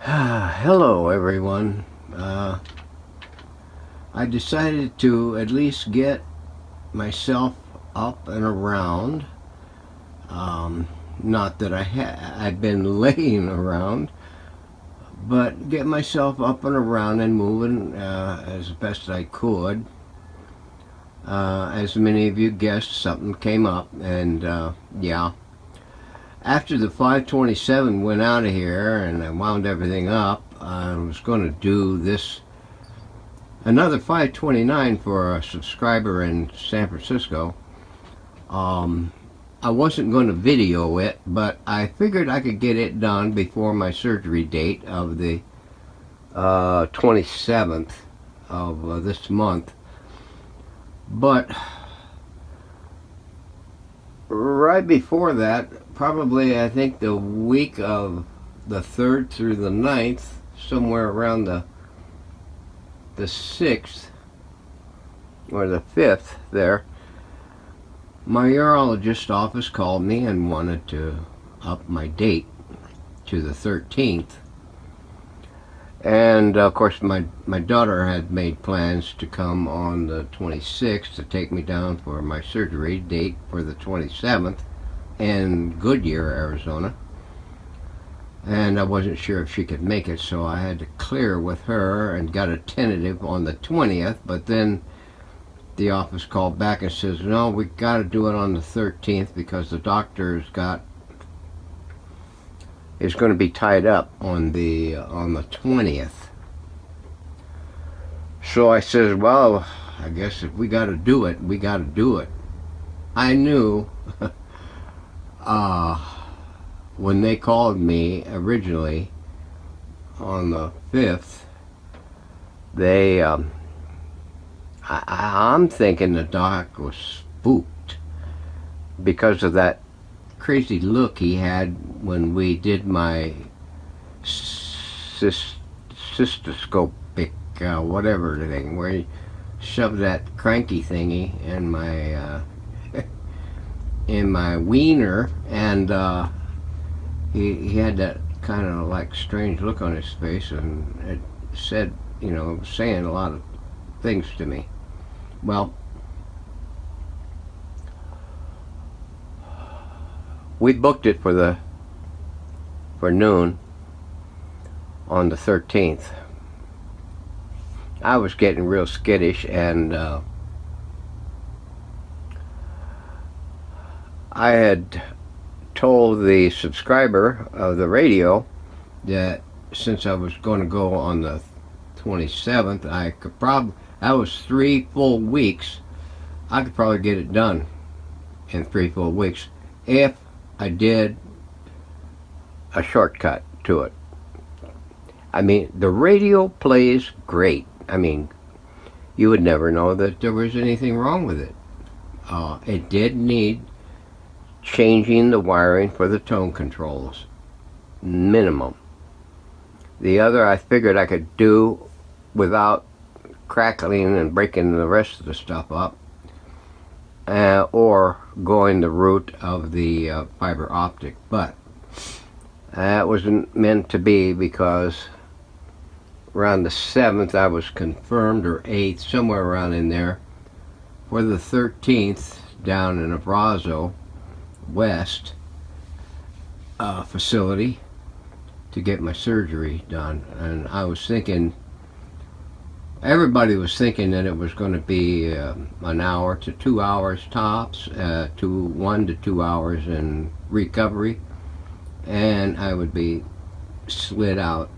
Hello everyone. I decided to at least get myself up and around. Not that I'd been laying around, but get myself up and around and moving as best I could. As many of you guessed, something came up, and yeah. After the 527 went out of here and I wound everything up, I was going to do another 529 for a subscriber in San Francisco. I wasn't going to video it, but I figured I could get it done before my surgery date of the 27th of this month. But right before that, probably I think the week of the 3rd through the 9th, somewhere around the 6th or the 5th there, my urologist office called me and wanted to up my date to the 13th. And of course my daughter had made plans to come on the 26th to take me down for my surgery date for the 27th in Goodyear, Arizona. And I wasn't sure if she could make it, so I had to clear with her and got a tentative on the 20th, but then the office called back and says, no, we got to do it on the 13th because the doctor's is going to be tied up on the 20th. So I says, well, I guess if we got to do it, we got to do it. I knew when they called me originally on the 5th, I'm thinking the doc was spooked because of that crazy look he had when we did my cystoscopic whatever thing, where he shoved that cranky thingy in my in my wiener, and he had that kind of like strange look on his face, and it said, saying a lot of things to me. Well, we booked it for noon on the 13th. I was getting real skittish, and I had told the subscriber of the radio that since I was going to go on the 27th, that was 3 full weeks. I could probably get it done in 3 full weeks if I did a shortcut to it. I mean, the radio plays great. I mean, you would never know that there was anything wrong with it. It did need changing the wiring for the tone controls, minimum. The other I figured I could do without crackling and breaking the rest of the stuff up, or going the route of the fiber optic, but that wasn't meant to be because around the 7th I was confirmed, or 8th, somewhere around in there, for the 13th down in Abrazo West facility to get my surgery done. And I was thinking, everybody was thinking that it was going to be an hour to 2 hours tops, 1 to 2 hours in recovery, and I would be slid out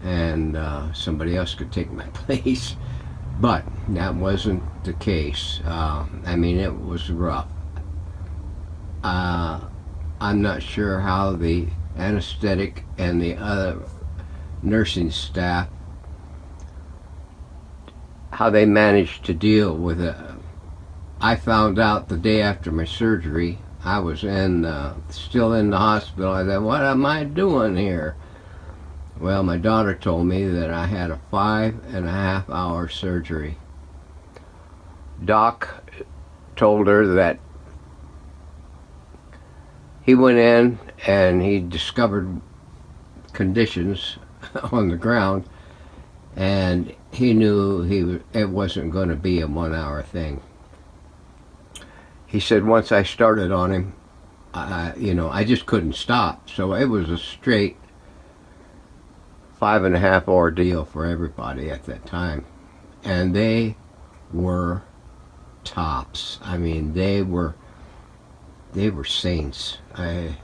and somebody else could take my place. But that wasn't the case. I mean, it was rough. I'm not sure how the anesthetic and the other nursing staff, how they managed to deal with it. I found out the day after my surgery. I was still in the hospital. I thought, what am I doing here? Well, my daughter told me that I had a 5.5 hour surgery. Doc told her that he went in and he discovered conditions on the ground, and he knew it wasn't going to be a 1 hour thing. He said once I started on him, I just couldn't stop. So it was a straight 5.5 ordeal for everybody at that time. And they were tops. I mean, they were saints. I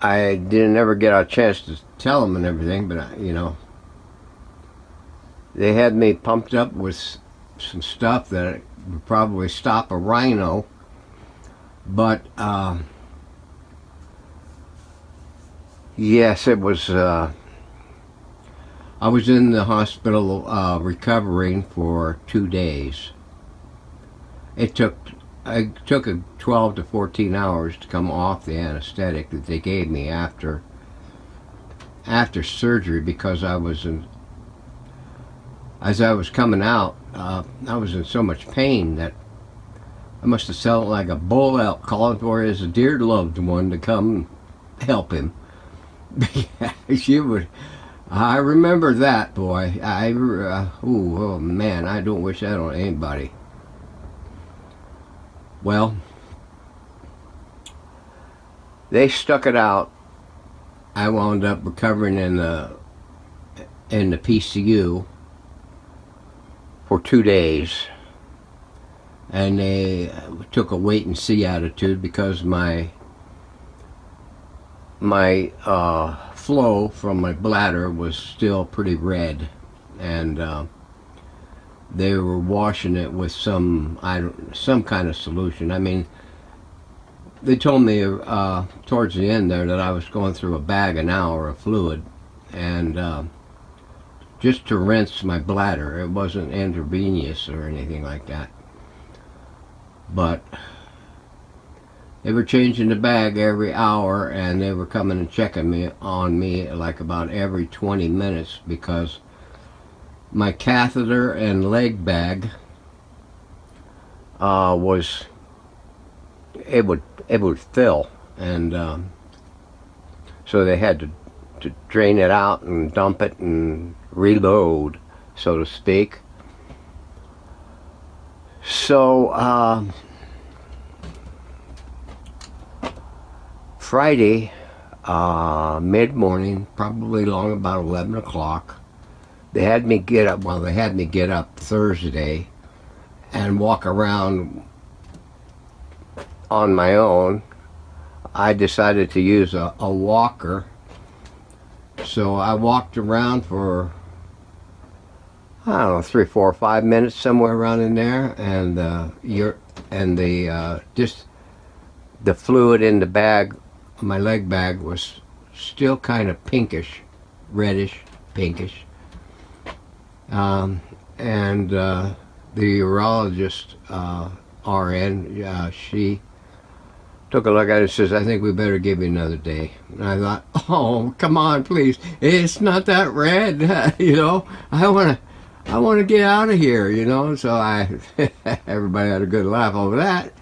didn't ever get a chance to tell them and everything, but they had me pumped up with some stuff that would probably stop a rhino, but yes, it was. I was in the hospital recovering for 2 days. It took 12 to 14 hours to come off the anesthetic that they gave me after surgery, because as I was coming out, I was in so much pain that I must have sounded like a bull elk calling for his dear loved one to come help him. I remember that, boy. Oh man, I don't wish that on anybody. Well, they stuck it out. I wound up recovering in the PCU for 2 days, and they took a wait and see attitude because my flow from my bladder was still pretty red, and they were washing it with some kind of solution. I mean, they told me towards the end there that I was going through a bag an hour of fluid, and just to rinse my bladder. It wasn't intravenous or anything like that, but they were changing the bag every hour, and they were coming and checking on me like about every 20 minutes, because my catheter and leg bag it would fill, and so they had to drain it out and dump it and reload, so to speak. So Friday mid-morning, probably along about 11 o'clock, they had me get up Thursday and walk around on my own. I decided to use a walker, so I walked around for, I don't know, 3, 4, 5 minutes, somewhere around in there, and just the fluid in the bag, my leg bag, was still kind of pinkish, reddish, pinkish. And the urologist, RN, she took a look at it and says, I think we better give you another day. And I thought, oh, come on, please. It's not that red, I want to get out of here, So everybody had a good laugh over that,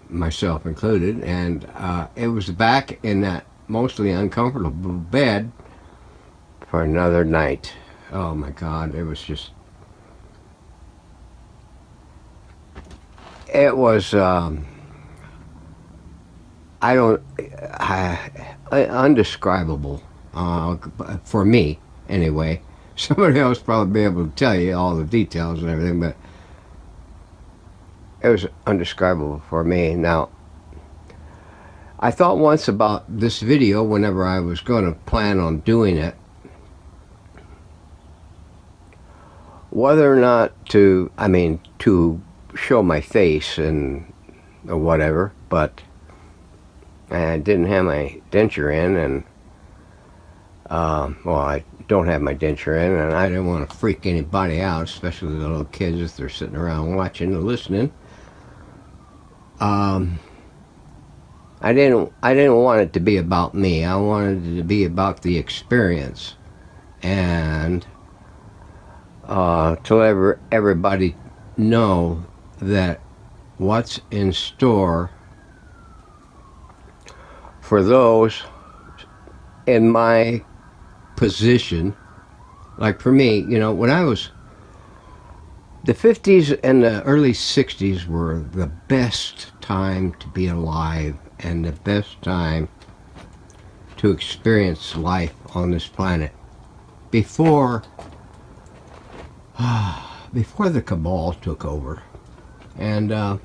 myself included. And it was back in that mostly uncomfortable bed for another night. Oh my God, it was just, it was, undescribable, for me, anyway. Somebody else probably be able to tell you all the details and everything, but it was undescribable for me. Now, I thought once about this video whenever I was going to plan on doing it, whether or not to show my face and or whatever, but I didn't have my denture in, and I don't have my denture in, and I didn't want to freak anybody out, especially the little kids if they're sitting around watching or listening. I didn't want it to be about me. I wanted it to be about the experience, and to let everybody know that what's in store for those in my position, like for me, when I was, the 50s and the early 60s were the best time to be alive and the best time to experience life on this planet. Before the cabal took over. And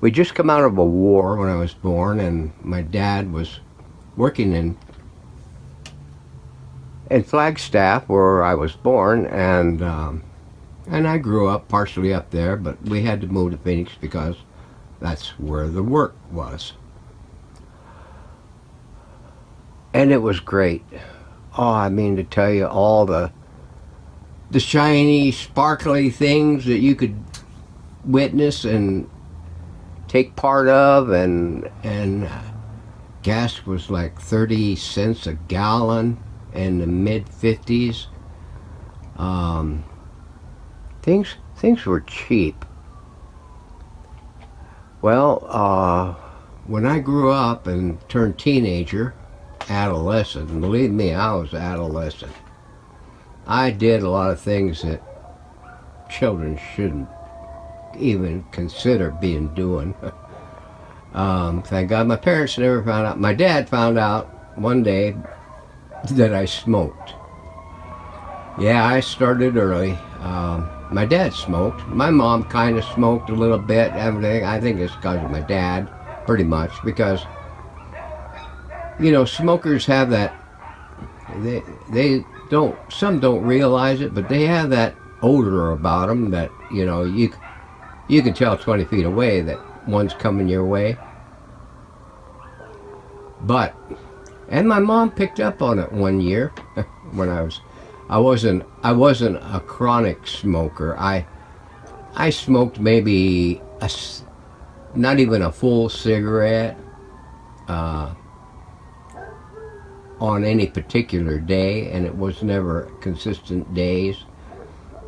we just come out of a war when I was born, and my dad was working in Flagstaff, where I was born, and I grew up partially up there, but we had to move to Phoenix because that's where the work was. And it was great. Oh, I mean to tell you, all the shiny, sparkly things that you could witness and take part of, and gas was like 30 cents a gallon in the mid 50s. Things were cheap. Well, when I grew up and turned teenager, adolescent, and believe me, I was adolescent, I did a lot of things that children shouldn't even consider doing. Thank God my parents never found out. My dad found out one day that I smoked. Yeah, I started early. My dad smoked. My mom kind of smoked a little bit, everything. I think it's because of my dad, pretty much, because, smokers have that, they don't, some don't realize it, but they have that odor about them that, you can tell 20 feet away that one's coming your way. And my mom picked up on it one year when I wasn't a chronic smoker. I smoked maybe not even a full cigarette on any particular day, and it was never consistent days.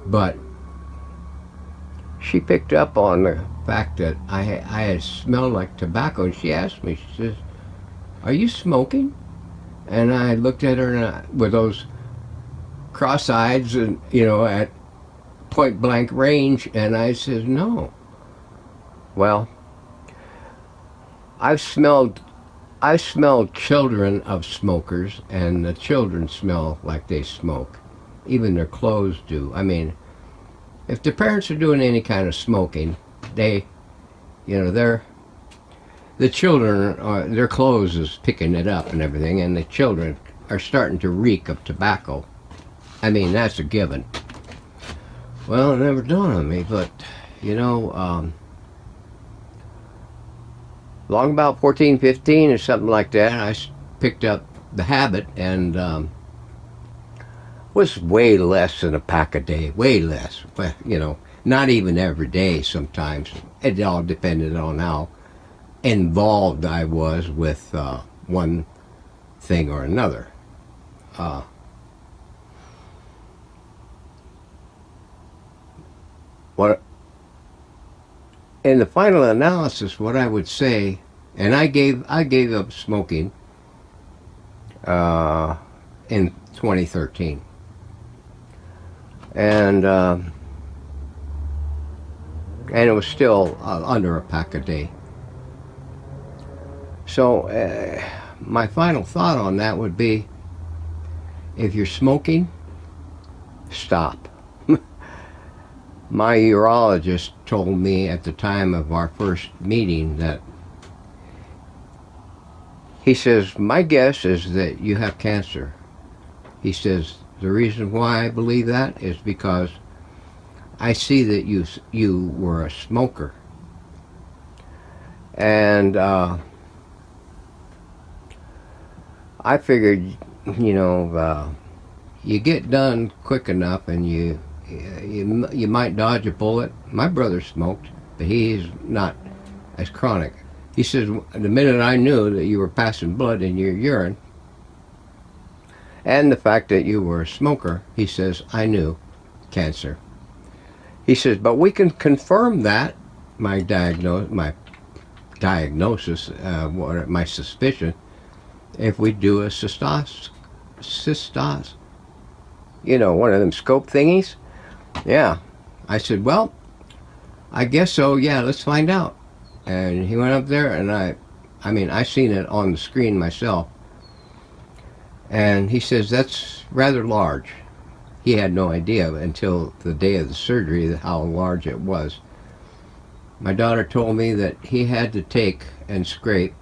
But she picked up on the fact that I had smelled like tobacco, and she asked me, she says, "Are you smoking?" And I looked at her with those cross-eyed and, at point blank range, and I said, "No." Well, I've smelled children of smokers, and the children smell like they smoke. Even their clothes do. I mean, if the parents are doing any kind of smoking, the children, their clothes is picking it up and everything, and the children are starting to reek of tobacco. I mean, that's a given. Well, it never dawned on me, but, long about 14, 15 or something like that, I picked up the habit, and was way less than a pack a day, way less. But, not even every day sometimes. It all depended on how involved I was with one thing or another. In the final analysis, what I would say, and I gave up smoking in 2013, and it was still under a pack a day. So my final thought on that would be, if you're smoking, stop. My urologist told me at the time of our first meeting that, he says, "My guess is that you have cancer." He says, "The reason why I believe that is because I see that you were a smoker." And I figured, you get done quick enough and you might dodge a bullet. My brother smoked, but he's not as chronic. He says, the minute I knew that you were passing blood in your urine, and the fact that you were a smoker, he says, I knew cancer. He says, but we can confirm that, my diagnosis, my suspicion, if we do a one of them scope thingies. Yeah. I said, well, I guess so. Yeah, let's find out. And he went up there, and I seen it on the screen myself. And he says, that's rather large. He had no idea until the day of the surgery how large it was. My daughter told me that he had to take and scrape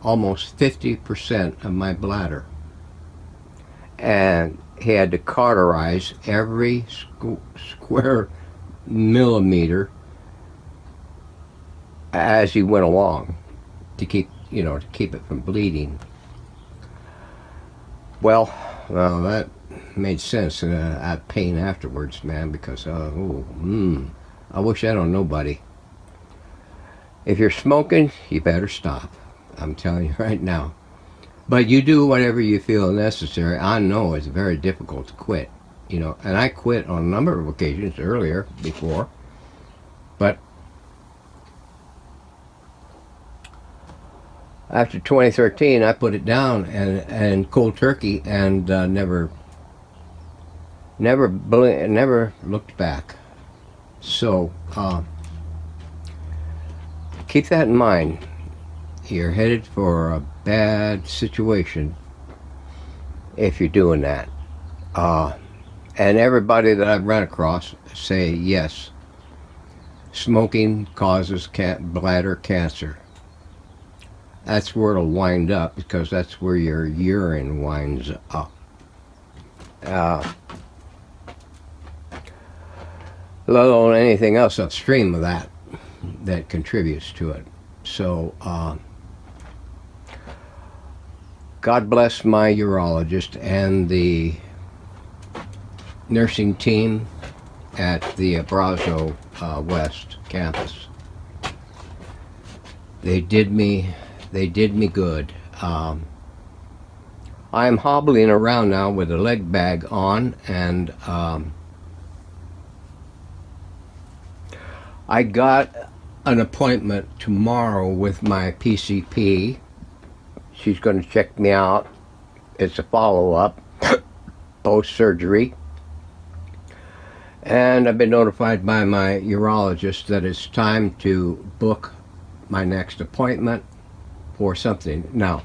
almost 50% of my bladder. And he had to cauterize every square millimeter as he went along to keep it from bleeding. Well, that made sense. I had pain afterwards, man, because I wish that on nobody. If you're smoking, you better stop. I'm telling you right now. But you do whatever you feel necessary. I know it's very difficult to quit, and I quit on a number of occasions before. But after 2013, I put it down and cold turkey, and never looked back. So keep that in mind. You're headed for a bad situation if you're doing that. And everybody that I've run across say yes, smoking causes bladder cancer. That's where it'll wind up, because that's where your urine winds up. Let alone anything else upstream of that contributes to it. So, God bless my urologist and the nursing team at the Brazo West campus. They did me good. I am hobbling around now with a leg bag on, and I got an appointment tomorrow with my PCP. She's going to check me out. It's a follow-up post-surgery. And I've been notified by my urologist that it's time to book my next appointment for something. Now,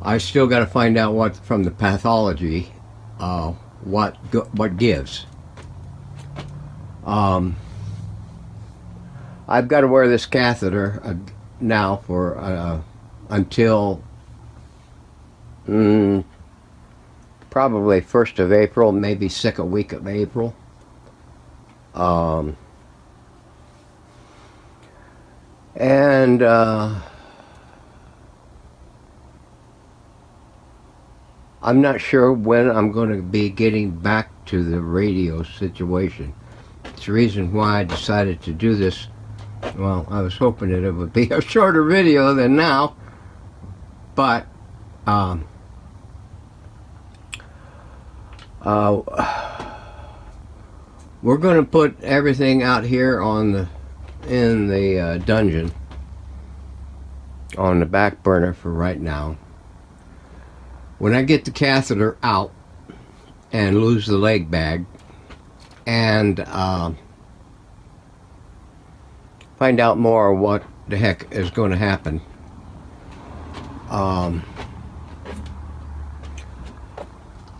I still got to find out what from the pathology, what gives. I've got to wear this catheter now for until probably 1st of April, maybe second week of April. And I'm not sure when I'm going to be getting back to the radio situation. It's the reason why I decided to do this. Well, I was hoping that it would be a shorter video than now, but we're going to put everything out here in the dungeon on the back burner for right now. When I get the catheter out and lose the leg bag and find out more what the heck is going to happen,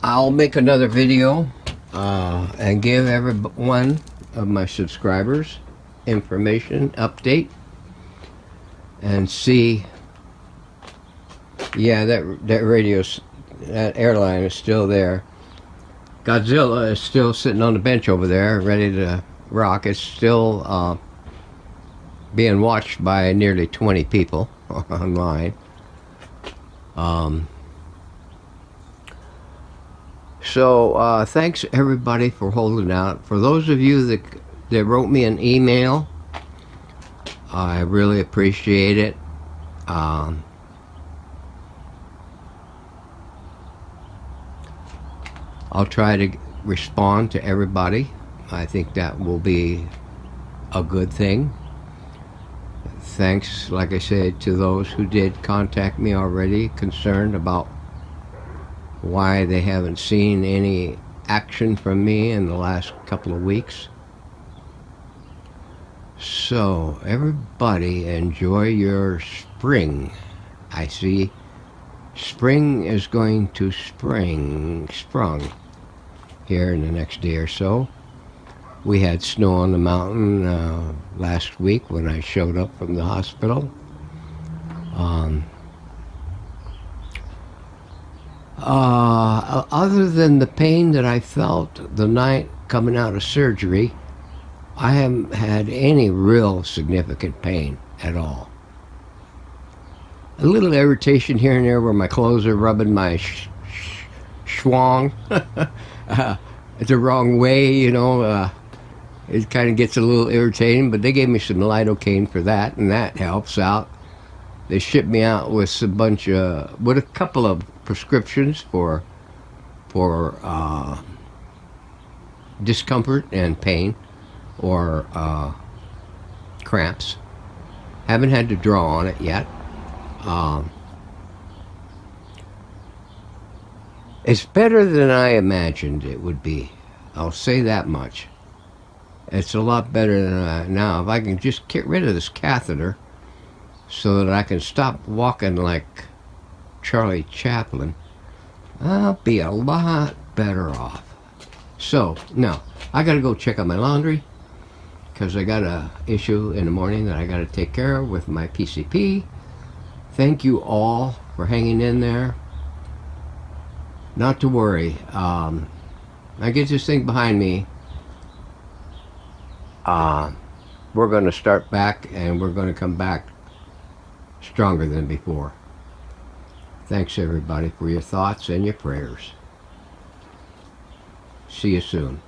I'll make another video and give every one of my subscribers information update and see. Yeah, that airline is still there. Godzilla is still sitting on the bench over there, ready to rock. It's still being watched by nearly 20 people online. So thanks everybody for holding out. For those of you that wrote me an email, I really appreciate it. I'll try to respond to everybody. I think that will be a good thing. thanks, like I said, to those who did contact me already, concerned about why they haven't seen any action from me in the last couple of weeks. So, everybody enjoy your spring. I see spring is going to sprung here in the next day or so. We had snow on the mountain last week when I showed up from the hospital. Other than the pain that I felt the night coming out of surgery, I haven't had any real significant pain at all. A little irritation here and there where my clothes are rubbing my schwang the wrong way, you know. It kind of gets a little irritating, but they gave me some lidocaine for that, and that helps out. They shipped me out with with a couple of prescriptions for discomfort and pain or cramps. Haven't had to draw on it yet. It's better than I imagined it would be. I'll say that much. It's a lot better than now. If I can just get rid of this catheter so that I can stop walking like Charlie Chaplin, I'll be a lot better off. So, now, I got to go check on my laundry because I got a issue in the morning that I got to take care of with my PCP. Thank you all for hanging in there. Not to worry. I get this thing behind me. We're going to start back, and we're going to come back stronger than before. Thanks, everybody, for your thoughts and your prayers. See you soon.